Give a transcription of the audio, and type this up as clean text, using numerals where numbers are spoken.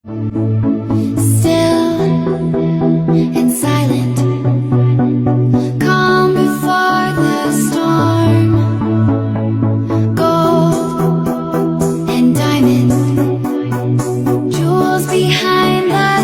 Still and silent, calm before the storm. Gold and diamond, jewels behind the